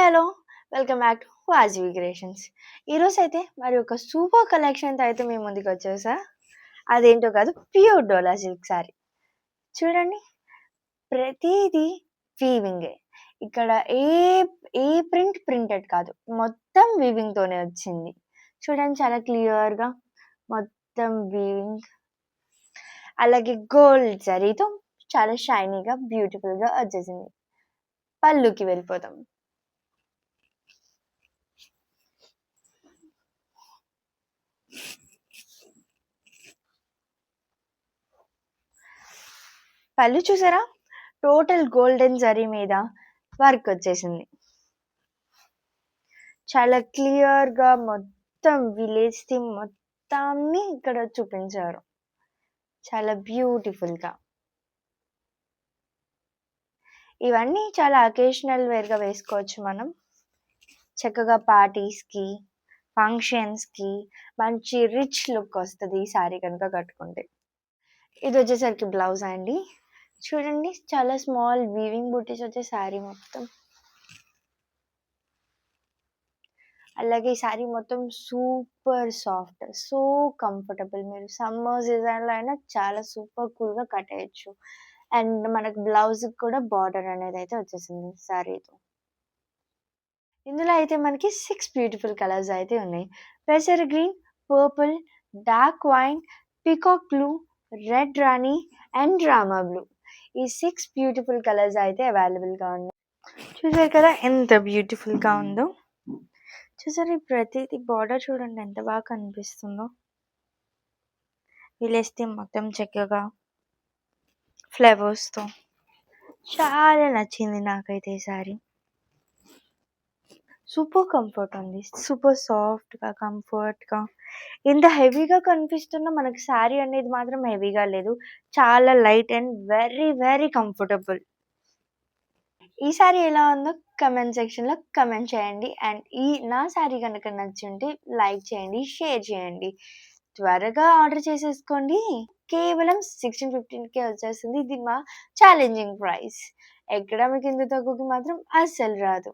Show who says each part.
Speaker 1: Hello! Welcome back to Vajivi creations. ఈరోజైతే మరి ఒక సూపర్ కలెక్షన్‌తో అయితే మీ ముందుకొచ్చేసా. అదేంటో కాదు, ప్యూర్ డోలా సిల్క్ సారీ. చూడండి, ప్రతీది వీవింగే. ఇక్కడ ఏ ఏ ప్రింటెడ్ కాదు. మొత్తం వీవింగ్‌తోనే వచ్చింది. చూడండి, చాలా క్లియర్‌గా మొత్తం వీవింగ్. అలాగే గోల్డ్ జరీతో చాలా షైనీగా, బ్యూటిఫుల్‌గా వచ్చేసింది. పళ్ళుకి వెళ్ళిపోదాం. పళ్ళు చూసారా? టోటల్ గోల్డెన్ జరీ మీద వర్క్ వచ్చేసింది. చాలా క్లియర్‌గా మొత్తం విలేజ్ థీమ్ మొత్తాన్ని ఇక్కడ చూపించారు. చాలా బ్యూటిఫుల్‌గా. ఇవన్నీ చాలా అకేషనల్ వేర్‌గా వేసుకోవచ్చు మనం. చక్కగా పార్టీస్‌కి, ఫంక్షన్స్‌కి మంచి రిచ్ లుక్ వస్తది ఈ సారీ కనుక కట్టుకుంటే. ఇదొచ్చేసరికి బ్లౌజ్ అండి. చూడండి, చాలా స్మాల్ వీవింగ్ బూటీస్ వచ్చే సారీ మొత్తం. అలాగే ఈ సారీ మొత్తం సూపర్ సాఫ్ట్, సో కంఫర్టబుల్. మీరు సమ్మర్ సీజన్‌లో అయినా చాలా సూపర్ కూల్‌గా కట్టేయొచ్చు. అండ్ మనకు బ్లౌజ్‌కి కూడా బార్డర్ అనేది అయితే వచ్చేసింది సారీతో. ఇందులో అయితే మనకి 6 బ్యూటిఫుల్ కలర్స్ అయితే ఉన్నాయి. పెసర్ green, purple, dark wine, peacock blue, red rani and Rama blue. ఈ 6 బ్యూటిఫుల్ కలర్స్ అయితే అవైలబుల్‌గా ఉన్నాయి. చూసారు కదా ఎంత బ్యూటిఫుల్‌గా ఉందో. చూసారు, ఈ ప్రతిది బార్డర్ చూడండి ఎంత బాగా కనిపిస్తుందో. విలేజ్ థీమ్ మొత్తం చక్కగా ఫ్లవర్స్‌తో చాలా నచ్చింది నాకైతే ఈ సారీ. సూపర్ కంఫర్ట్ ఉంది. సూపర్ సాఫ్ట్‌గా, కంఫర్ట్‌గా. ఎంత హెవీగా కనిపిస్తున్నా మనకి సారీ అనేది మాత్రం హెవీగా లేదు. చాలా light and very very comfortable. ఈ సారీ ఎలా ఉందో కమెంట్ సెక్షన్‌లో కమెంట్ చేయండి. అండ్ నా సారీ గనుక నచ్చుంటే లైక్ చేయండి, షేర్ చేయండి. త్వరగా ఆర్డర్ చేసేసుకోండి. కేవలం 1615కే వచ్చేస్తుంది. ఇది మా ఛాలెంజింగ్ ప్రైస్. ఎక్కడ మీకు ఇంత తక్కువకి మాత్రం అస్సలు రాదు.